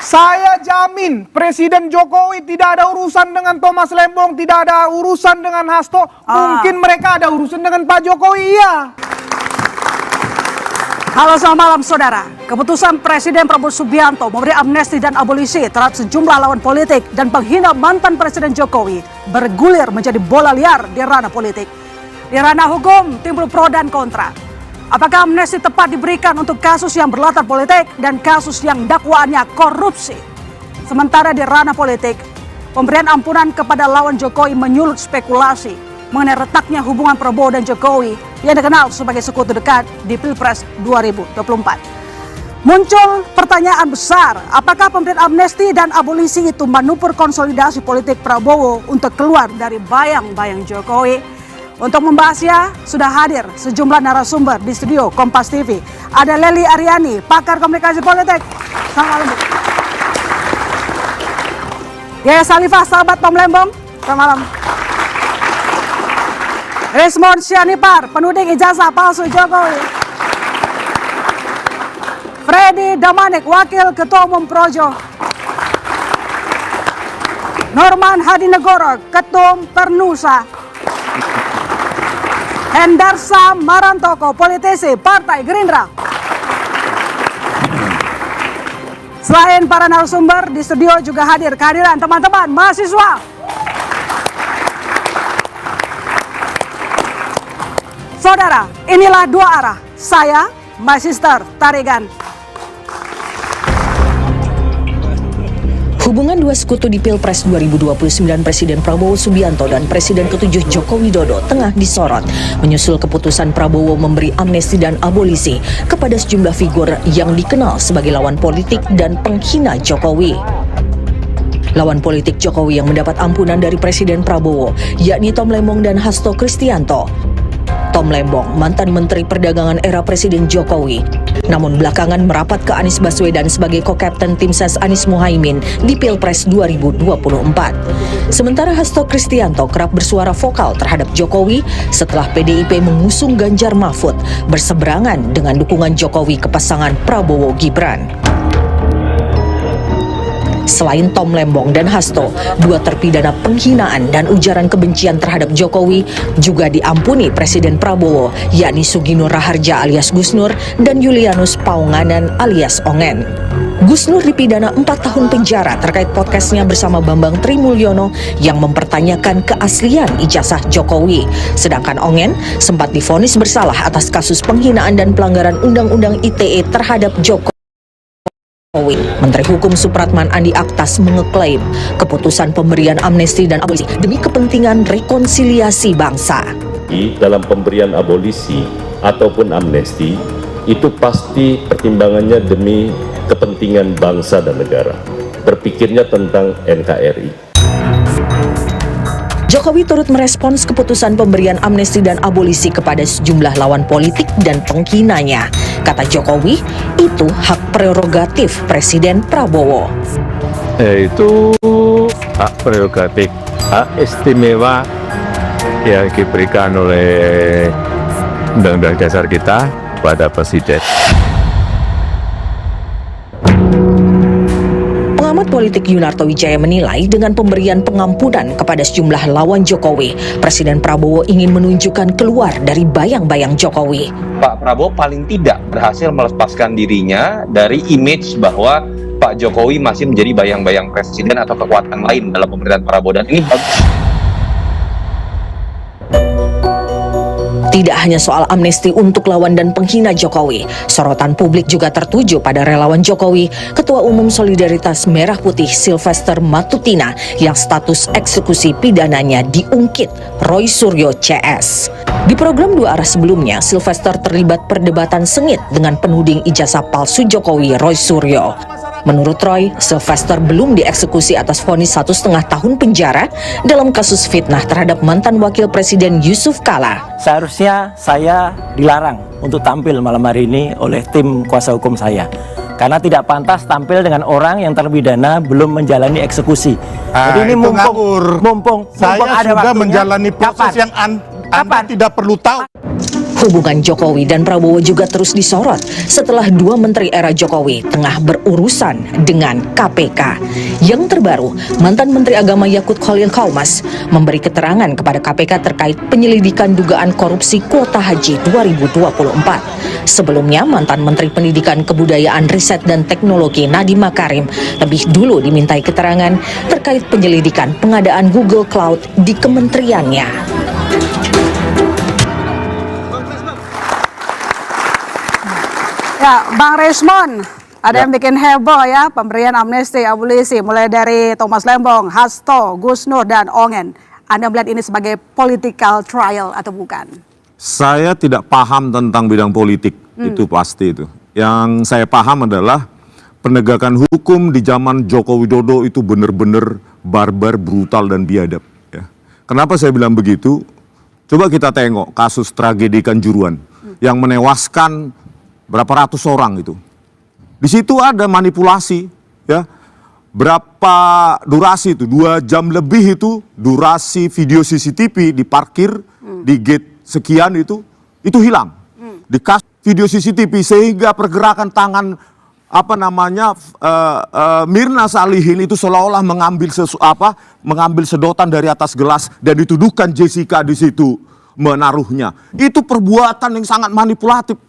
Saya jamin Presiden Jokowi tidak ada urusan dengan Thomas Lembong, tidak ada urusan dengan Hasto. Mungkin mereka ada urusan dengan Pak Jokowi, iya. Halo, selamat malam saudara. Keputusan Presiden Prabowo Subianto memberi amnesti dan abolisi terhadap sejumlah lawan politik dan penghina mantan Presiden Jokowi bergulir menjadi bola liar di ranah politik. Di ranah hukum timbul pro dan kontra. Apakah amnesti tepat diberikan untuk kasus yang berlatar politik dan kasus yang dakwaannya korupsi? Sementara di ranah politik, pemberian ampunan kepada lawan Jokowi menyulut spekulasi mengenai retaknya hubungan Prabowo dan Jokowi yang dikenal sebagai sekutu dekat di Pilpres 2024. Muncul pertanyaan besar, apakah pemberian amnesti dan abolisi itu manuver konsolidasi politik Prabowo untuk keluar dari bayang-bayang Jokowi? Untuk membahasnya, sudah hadir sejumlah narasumber di studio Kompas TV. Ada Lely Aryani, pakar komunikasi politik. Selamat malam, Bu. Yaya Salifah, sahabat Tom Lembong. Selamat malam. Resmond Syanipar, penuding ijazah palsu Jokowi. Freddy Damanik, wakil ketua umum Projo. Norman Hadinegoro, ketum Pernusa. Hendarsa Marantoko, politisi Partai Gerindra. Selain para narasumber, di studio juga hadir kehadiran teman-teman mahasiswa. Saudara, inilah dua arah. Saya, My Sister Tarigan. Hubungan dua sekutu di Pilpres 2029 Presiden Prabowo Subianto dan Presiden ke-7 Joko Widodo tengah disorot menyusul keputusan Prabowo memberi amnesti dan abolisi kepada sejumlah figur yang dikenal sebagai lawan politik dan penghina Jokowi. Lawan politik Jokowi yang mendapat ampunan dari Presiden Prabowo yakni Tom Lembong dan Hasto Kristianto. Tom Lembong, mantan Menteri Perdagangan era Presiden Jokowi, namun belakangan merapat ke Anies Baswedan sebagai co-kapten tim ses Anies Muhaimin di Pilpres 2024. Sementara Hasto Kristianto kerap bersuara vokal terhadap Jokowi setelah PDIP mengusung Ganjar Mahfud berseberangan dengan dukungan Jokowi ke pasangan Prabowo Gibran. Selain Tom Lembong dan Hasto, dua terpidana penghinaan dan ujaran kebencian terhadap Jokowi juga diampuni Presiden Prabowo, yakni Sugino Raharja alias Gus Nur dan Julianus Paunganan alias Ongen. Gus Nur dipidana 4 tahun penjara terkait podcastnya bersama Bambang Trimulyono yang mempertanyakan keaslian ijazah Jokowi. Sedangkan Ongen sempat divonis bersalah atas kasus penghinaan dan pelanggaran Undang-Undang ITE terhadap Jokowi. Menteri Hukum Supratman Andi Aktas mengeklaim keputusan pemberian amnesti dan abolisi demi kepentingan rekonsiliasi bangsa. Dalam pemberian abolisi ataupun amnesti itu pasti pertimbangannya demi kepentingan bangsa dan negara. Berpikirnya tentang NKRI. Jokowi turut merespons keputusan pemberian amnesti dan abolisi kepada sejumlah lawan politik dan penghinanya. Kata Jokowi, itu hak prerogatif Presiden Prabowo. Itu hak prerogatif, hak istimewa yang diberikan oleh Undang-Undang Dasar kita pada Presiden. Pengamat politik Yunarto Wijaya menilai dengan pemberian pengampunan kepada sejumlah lawan Jokowi, Presiden Prabowo ingin menunjukkan keluar dari bayang-bayang Jokowi. Pak Prabowo paling tidak berhasil melepaskan dirinya dari image bahwa Pak Jokowi masih menjadi bayang-bayang presiden atau kekuatan lain dalam pemerintahan Prabowo, dan ini bagus. Tidak hanya soal amnesti untuk lawan dan penghina Jokowi, sorotan publik juga tertuju pada relawan Jokowi, Ketua Umum Solidaritas Merah Putih Sylvester Matutina yang status eksekusi pidananya diungkit, Roy Suryo CS. Di program Dua Arah sebelumnya, Sylvester terlibat perdebatan sengit dengan penuding ijazah palsu Jokowi, Roy Suryo. Menurut Roy, Sylvester belum dieksekusi atas vonis 1,5 tahun penjara dalam kasus fitnah terhadap mantan Wakil Presiden Yusuf Kala. Seharusnya saya dilarang untuk tampil malam hari ini oleh tim kuasa hukum saya, karena tidak pantas tampil dengan orang yang terpidana belum menjalani eksekusi. Jadi ini mumpung saya ada sudah waktunya. menjalani proses yang Anda tidak perlu tahu. Hubungan Jokowi dan Prabowo juga terus disorot setelah dua menteri era Jokowi tengah berurusan dengan KPK. Yang terbaru, mantan Menteri Agama Yakut Khalil Qaumas memberi keterangan kepada KPK terkait penyelidikan dugaan korupsi kuota haji 2024. Sebelumnya, mantan Menteri Pendidikan, Kebudayaan, Riset dan Teknologi Nadiem Makarim lebih dulu dimintai keterangan terkait penyelidikan pengadaan Google Cloud di kementeriannya. Ya, Bang Rismon, ada yang bikin heboh ya, pemberian amnesti abolisi mulai dari Thomas Lembong, Hasto, Gus Nur, dan Ongen. Anda melihat ini sebagai political trial atau bukan? Saya tidak paham tentang bidang politik, itu pasti itu. Yang saya paham adalah penegakan hukum di zaman Joko Widodo itu benar-benar barbar, brutal, dan biadab. Ya. Kenapa saya bilang begitu? Coba kita tengok kasus tragedi Kanjuruhan yang menewaskan berapa ratus orang itu. Di situ ada manipulasi, ya. Berapa durasi itu? 2 jam lebih itu durasi video CCTV di parkir di gate sekian itu hilang. Dikasih video CCTV sehingga pergerakan tangan Mirna Salihin itu seolah-olah mengambil sedotan dari atas gelas dan dituduhkan Jessica di situ menaruhnya. Itu perbuatan yang sangat manipulatif.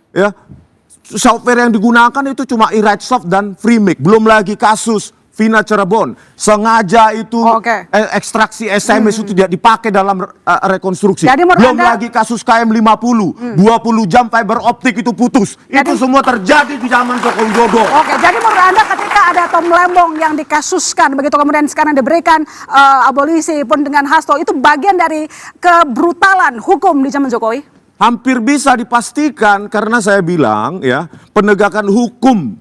Ya, software yang digunakan itu cuma eWrite Soft dan Freemake. Belum lagi kasus Vina Cirebon, sengaja itu ekstraksi SMS itu tidak dipakai dalam rekonstruksi. Jadi, belum lagi kasus KM50, 20 jam fiber optik itu putus. Itu semua terjadi di zaman Joko Widodo. Oke, jadi menurut Anda ketika ada Tom Lembong yang dikasuskan, begitu kemudian sekarang diberikan abolisi pun dengan Hasto, itu bagian dari kebrutalan hukum di zaman Jokowi? Hampir bisa dipastikan karena saya bilang ya, penegakan hukum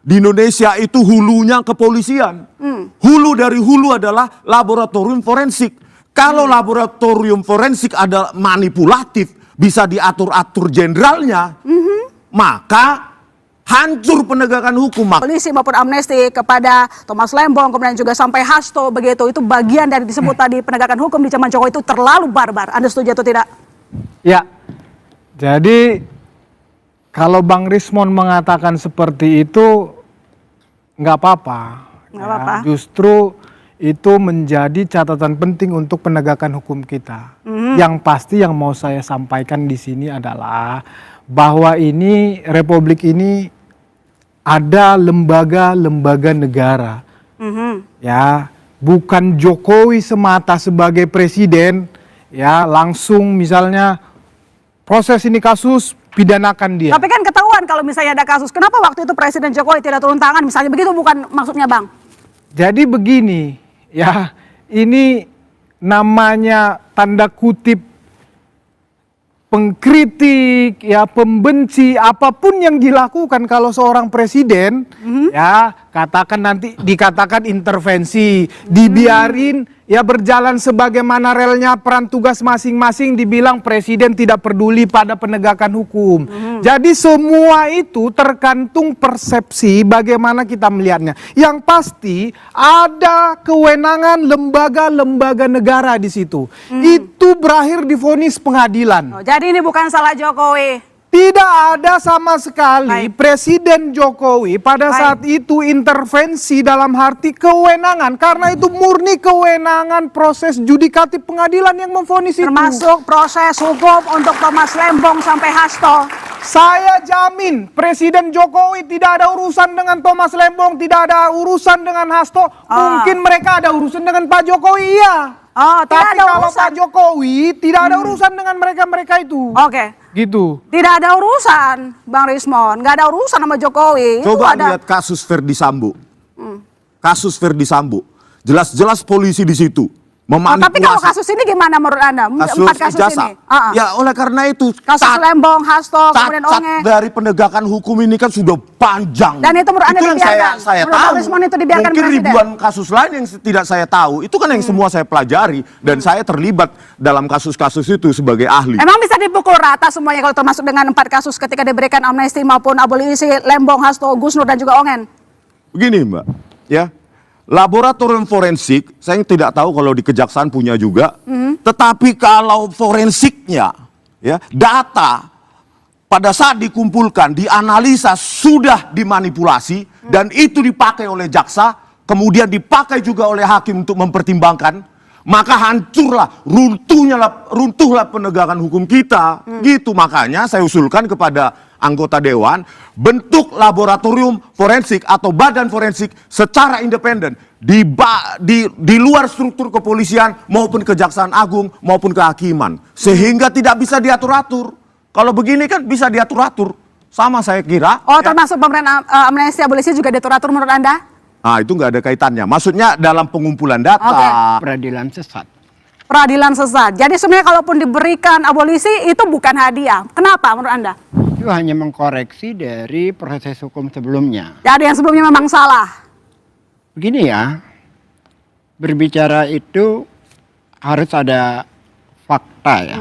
di Indonesia itu hulunya kepolisian. Hulu dari hulu adalah laboratorium forensik. Kalau laboratorium forensik ada manipulatif, bisa diatur-atur jenderalnya, maka hancur penegakan hukum. Polisi maupun amnesti kepada Thomas Lembong, kemudian juga sampai Hasto begitu, itu bagian dari disebut tadi penegakan hukum di zaman Jokowi itu terlalu barbar. Anda setuju atau tidak? Ya, jadi kalau Bang Rismon mengatakan seperti itu, nggak apa-apa. Nggak apa-apa. Justru itu menjadi catatan penting untuk penegakan hukum kita. Yang pasti yang mau saya sampaikan di sini adalah bahwa ini Republik ini ada lembaga-lembaga negara. Ya, bukan Jokowi semata sebagai presiden, ya langsung misalnya proses ini kasus pidanakan dia. Tapi kan ketahuan kalau misalnya ada kasus. Kenapa waktu itu Presiden Jokowi tidak turun tangan? Misalnya begitu, bukan maksudnya Bang? Jadi begini, ya ini namanya tanda kutip pengkritik, ya pembenci, apapun yang dilakukan kalau seorang presiden, ya katakan nanti dikatakan intervensi, dibiarin ya berjalan sebagaimana relnya peran tugas masing-masing, dibilang presiden tidak peduli pada penegakan hukum. Jadi semua itu tergantung persepsi bagaimana kita melihatnya. Yang pasti ada kewenangan lembaga-lembaga negara di situ. Itu berakhir di vonis pengadilan. Oh, jadi ini bukan salah Jokowi. Tidak ada sama sekali Presiden Jokowi pada saat itu intervensi dalam arti kewenangan. Karena itu murni kewenangan proses judikatif pengadilan yang memvonis itu. Termasuk proses hukum untuk Thomas Lembong sampai Hasto. Saya jamin Presiden Jokowi tidak ada urusan dengan Thomas Lembong, tidak ada urusan dengan Hasto. Mungkin mereka ada urusan dengan Pak Jokowi, iya. Tapi kalau Pak Jokowi tidak ada urusan dengan mereka-mereka itu. Oke. Gitu. Tidak ada urusan, Bang Rismon. Nggak ada urusan sama Jokowi. Coba lihat kasus Verdi Sambo. Kasus Verdi Sambo. Jelas-jelas polisi di situ memanipulasi. Tapi kalau kasus ini gimana menurut Anda? Empat kasus ini. Ya oleh karena itu. Kasus Lembong, Hasto, kemudian Onge. Dari penegakan hukum ini kan sudah panjang. Dan itu menurut Anda dibiarkan? Saya menurut tahu. Bang Rismon itu dibiarkan Mungkin Presiden? ribuan kasus lain yang tidak saya tahu. Itu kan yang semua saya pelajari. Dan saya terlibat dalam kasus-kasus itu sebagai ahli. Emang bisa dipukul rata semuanya kalau termasuk dengan 4 kasus ketika diberikan amnesti maupun abolisi Lembong, Hasto, Gus Nur dan juga Ongen? Begini Mbak, ya. Laboratorium forensik, saya tidak tahu kalau di Kejaksaan punya juga. Tetapi kalau forensiknya, ya, data pada saat dikumpulkan, dianalisa sudah dimanipulasi dan itu dipakai oleh jaksa, kemudian dipakai juga oleh hakim untuk mempertimbangkan, maka hancurlah, runtuhlah penegakan hukum kita. Gitu, makanya saya usulkan kepada anggota dewan, bentuk laboratorium forensik atau badan forensik secara independen di luar struktur kepolisian maupun kejaksaan agung maupun kehakiman, sehingga tidak bisa diatur-atur. Kalau begini kan bisa diatur-atur, sama saya kira. Oh, termasuk pemberian amnesti abolisi juga diatur-atur menurut Anda? Ah, itu nggak ada kaitannya. Maksudnya dalam pengumpulan data. Oke. Peradilan sesat. Peradilan sesat. Jadi sebenarnya kalaupun diberikan abolisi itu bukan hadiah. Kenapa menurut Anda? Itu hanya mengkoreksi dari proses hukum sebelumnya. Jadi yang sebelumnya memang salah. Begini ya, berbicara itu harus ada fakta ya.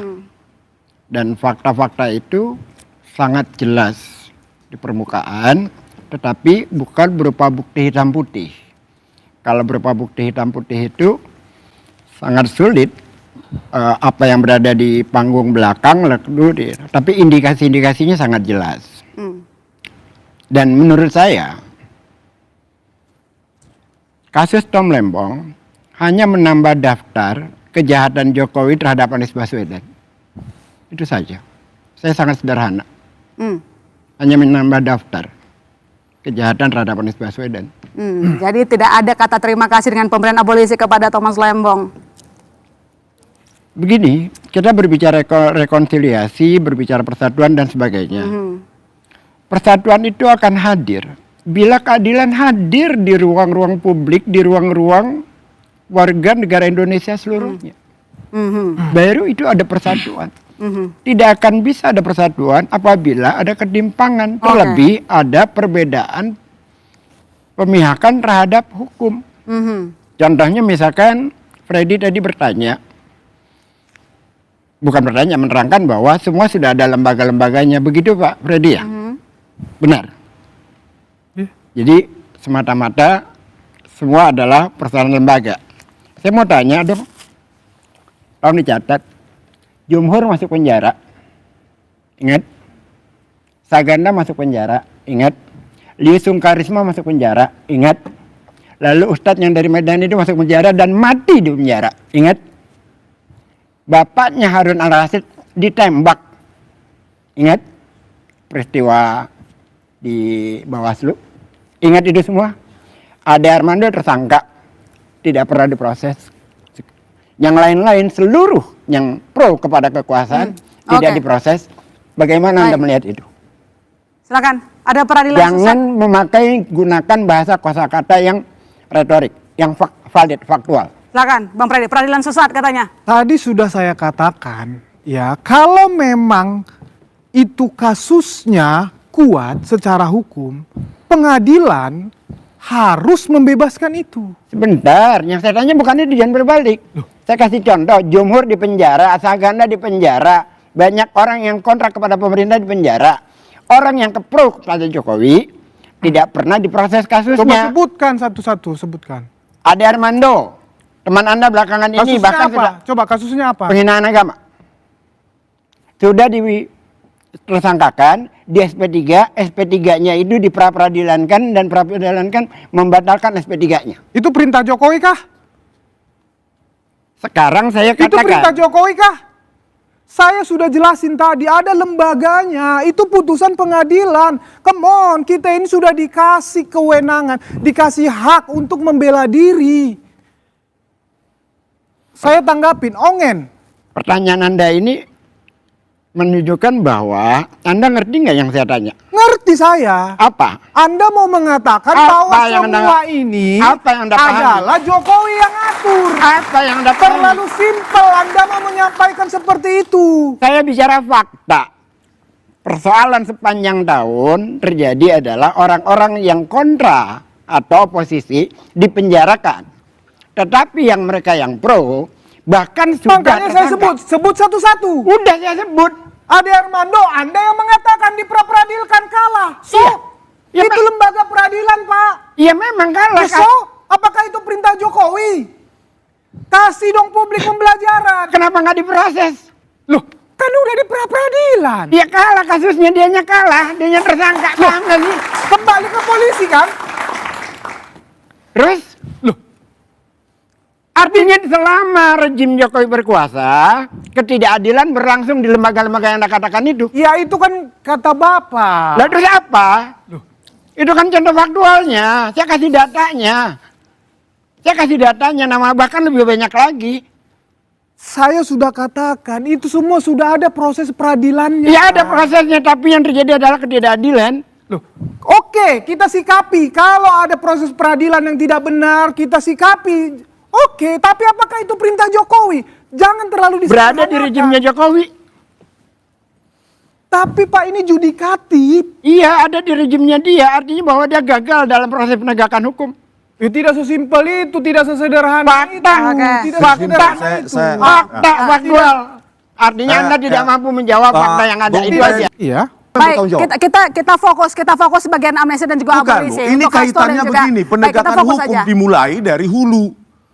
Dan fakta-fakta itu sangat jelas di permukaan, tetapi bukan berupa bukti hitam putih. Kalau berupa bukti hitam putih itu sangat sulit, apa yang berada di panggung belakang, tapi indikasi-indikasinya sangat jelas. Dan menurut saya, kasus Tom Lembong hanya menambah daftar kejahatan Jokowi terhadap Anies Baswedan. Itu saja. Saya sangat sederhana. Hanya menambah daftar kejahatan terhadap Anies Baswedan. Jadi tidak ada kata terima kasih dengan pemberian abolisi kepada Thomas Lembong. Begini, kita berbicara rekonsiliasi, berbicara persatuan dan sebagainya. Persatuan itu akan hadir bila keadilan hadir di ruang-ruang publik, di ruang-ruang warga negara Indonesia seluruhnya. Baru itu ada persatuan. Tidak akan bisa ada persatuan apabila ada ketimpangan, terlebih ada perbedaan pemihakan terhadap hukum. Contohnya misalkan Freddy tadi bertanya, bukan bertanya, menerangkan bahwa semua sudah ada lembaga-lembaganya, begitu Pak Freddy ya? Benar. Jadi semata-mata semua adalah persoalan lembaga. Saya mau tanya dong, tolong dicatat. Jumhur masuk penjara, ingat. Saganda masuk penjara, ingat. Liu Sungkarisma masuk penjara, ingat. Lalu Ustadz yang dari Medan itu masuk penjara dan mati di penjara, ingat. Bapaknya Harun Al-Rasyid ditembak, ingat. Peristiwa di Bawaslu, ingat itu semua. Ade Armando tersangka, tidak pernah diproses. Yang lain-lain seluruh yang pro kepada kekuasaan tidak diproses. Bagaimana Anda melihat itu? Silakan. Ada peradilan Jangan gunakan bahasa kosakata yang retorik, yang valid, faktual. Silakan, Bang Freddy. Peradilan sesat katanya. Tadi sudah saya katakan, ya kalau memang itu kasusnya kuat secara hukum, pengadilan harus membebaskan itu. Sebentar, yang saya tanya bukan itu, jangan berbalik. Saya kasih contoh, Jumhur di penjara, Saganda di penjara, banyak orang yang kontra kepada pemerintah di penjara. Orang yang pro kepada Jokowi tidak pernah diproses kasusnya. Coba sebutkan satu-satu, sebutkan. Ade Armando, teman Anda belakangan ini Kasusnya bahkan apa? sudah Coba kasusnya apa? penghinaan agama. Sudah tersangkakan di SP3, SP3-nya itu diperadilankan dan peradilankan membatalkan SP3-nya. Itu perintah Jokowi kah? Sekarang saya Itu perintah katakan, Jokowi kah? Saya sudah jelasin tadi, ada lembaganya, itu putusan pengadilan. Come on, kita ini sudah dikasih kewenangan, dikasih hak untuk membela diri. Saya tanggapin, Ongen. pertanyaan Anda ini menunjukkan bahwa Anda ngerti nggak yang saya tanya? Ngerti saya. Apa? Anda mau mengatakan Apa bahwa yang semua ini apa yang Anda pahami? adalah Jokowi yang atur. Apa yang Anda pahami? Terlalu simpel Anda mau menyampaikan seperti itu. Saya bicara fakta. Persoalan sepanjang tahun terjadi adalah orang-orang yang kontra atau oposisi dipenjarakan. Tetapi yang mereka yang pro bahkan sudah Makanya saya tersangka. sebut satu-satu. Udah saya sebut. Ade Armando, Anda yang mengatakan diperadilkan kalah. So, Iya. itu lembaga peradilan, Pak. Iya memang kalah. So, apakah itu perintah Jokowi? Kasih dong publik pembelajaran. Kenapa nggak diproses? Loh, Kan udah di pra-peradilan. Dia kalah kasusnya, dianya kalah, dianya tersangka. Paham nggak sih? Kembali ke polisi kan? Terus? Loh. Artinya selama rejim Jokowi berkuasa, ketidakadilan berlangsung di lembaga-lembaga yang Anda katakan itu. Ya itu kan kata Bapak. Lalu terus apa? Itu kan contoh faktualnya. Saya kasih datanya. Nama bahkan lebih banyak lagi. Saya sudah katakan, itu semua sudah ada proses peradilannya. Ya ada prosesnya, tapi yang terjadi adalah ketidakadilan. Loh, oke, kita sikapi. Kalau ada proses peradilan yang tidak benar, kita sikapi. Oke, tapi apakah itu perintah Jokowi? Jangan terlalu Berada di rejimnya Jokowi. Tapi Pak, ini judikatif. Iya, ada di rejimnya dia. Artinya bahwa dia gagal dalam proses penegakan hukum. Tidak sesimpel itu, tidak sesederhana itu. Tidak sesederhana itu. Fakta, faktual. Artinya Anda tidak mampu menjawab fakta yang ada itu aja. Iya. Baik, kita fokus bagian amnesti dan juga Bukan, abolisi. ini Untuk Hasto dan kaitannya juga- begini, Baik, kita penegakan fokus hukum aja. dimulai dari hulu.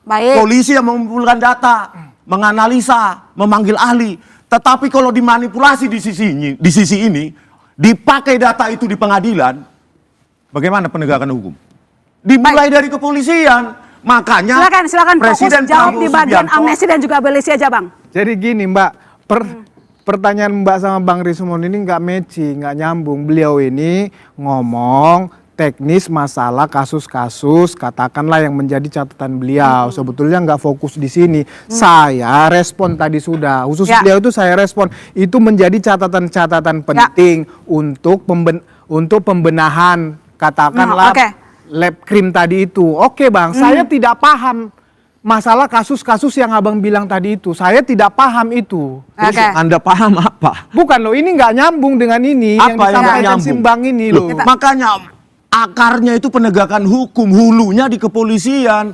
Baik. Polisi yang mengumpulkan data, menganalisa, memanggil ahli. Tetapi kalau dimanipulasi di sisi ini, dipakai data itu di pengadilan, bagaimana penegakan hukum? Dimulai dari kepolisian. Makanya Silakan fokus Presiden jawab Prabowo di bagian Subianto- amnesti dan juga abolisi aja, Bang. Jadi gini Mbak, pertanyaan Mbak sama Bang Rismon ini nggak matching, nggak nyambung. Beliau ini ngomong teknis masalah kasus-kasus, katakanlah yang menjadi catatan beliau. Sebetulnya nggak fokus di sini. Saya respon tadi sudah, khusus Ya. beliau itu saya respon. Itu menjadi catatan-catatan penting untuk pembenahan, katakanlah Oke. lab krim tadi itu. Oke Bang, saya tidak paham masalah kasus-kasus yang Abang bilang tadi itu. Saya tidak paham itu. Terus Oke. Anda paham apa? Bukan loh, ini nggak nyambung dengan ini yang Apa yang nggak disampaikan nyambung? Simbang ini loh. Makanya akarnya itu penegakan hukum, hulunya di kepolisian.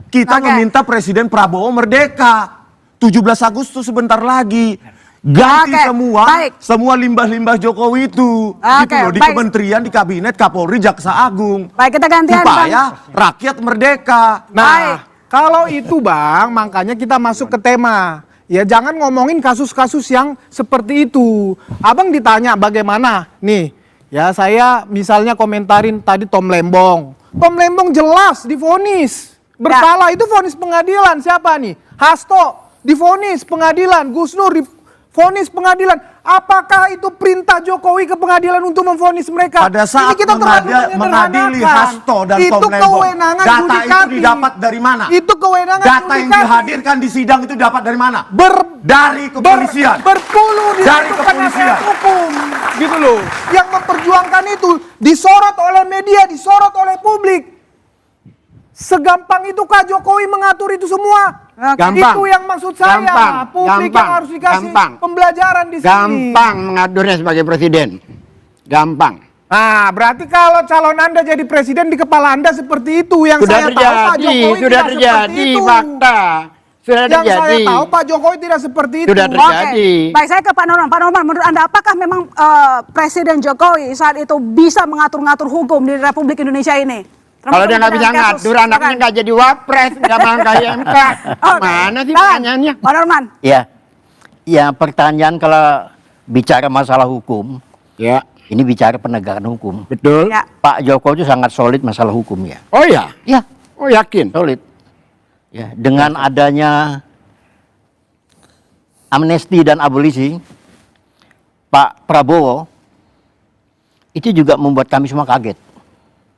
Kita Oke. meminta Presiden Prabowo merdeka. 17 Agustus sebentar lagi. Ganti Oke, baik. semua limbah-limbah Jokowi itu. Oke, Gitu loh, di baik. kementerian, di kabinet, Kapolri, Jaksa Agung. Baik, kita gantian, Supaya Bang. rakyat merdeka. Nah, Baik. kalau itu Bang, makanya kita masuk ke tema. Ya jangan ngomongin kasus-kasus yang seperti itu. Abang ditanya bagaimana? Nih, ya saya misalnya komentarin tadi Tom Lembong. Tom Lembong jelas divonis bersalah. Itu vonis pengadilan. Siapa nih? Hasto divonis pengadilan. Gus Nur divonis pengadilan. Apakah itu perintah Jokowi ke pengadilan untuk memvonis mereka? Pada saat Ini kita terlalu mengadili menyederhanakan. Hasto dan Itu Tom Lembong, kewenangan data itu judikatif. didapat dari mana? Itu kewenangan Data yang judikatif. dihadirkan di sidang itu dapat dari mana? Ber- Dari kepolisian. berpuluh Dari dilakukan kepolisian. nasihat hukum gitu loh, yang memperjuangkan itu disorot oleh media, disorot oleh publik. Segampang itukah Jokowi mengatur itu semua? Gampang. Itu yang maksud saya. Gampang. Publik Gampang. yang harus dikasih Gampang. pembelajaran di sini. Gampang mengaturnya sebagai presiden. Gampang. Nah, berarti kalau calon Anda jadi presiden di kepala Anda seperti itu. Yang Sudah saya tahu Pak terjadi, Jokowi sudah tidak seperti terjadi itu. fakta. Sudah Yang saya terjadi. tahu Pak Jokowi tidak seperti itu. Sudah terjadi. Oke. Baik, saya ke Pak Norman. Pak Norman, menurut Anda apakah memang Presiden Jokowi saat itu bisa mengatur-ngatur hukum di Republik Indonesia ini? Kalau dia nggak bisa Termasuk dengan ngatur, kasus, anaknya silakan. nggak jadi wapres, nggak melangkahi MK. Oke. Mana sih Silakan. pertanyaannya? Pak Norman. Ya, ya pertanyaan kalau bicara masalah hukum, Ya, ini bicara penegakan hukum. betul. Ya. Pak Jokowi itu sangat solid masalah hukum ya. Oh ya, Ya, oh yakin. solid. Ya, dengan adanya amnesti dan abolisi, Pak Prabowo itu juga membuat kami semua kaget.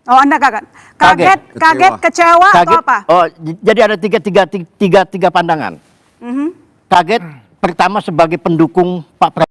Oh, Anda kaget? Kaget, kecewa atau apa? Oh, jadi ada tiga pandangan. Kaget pertama sebagai pendukung Pak Prabowo.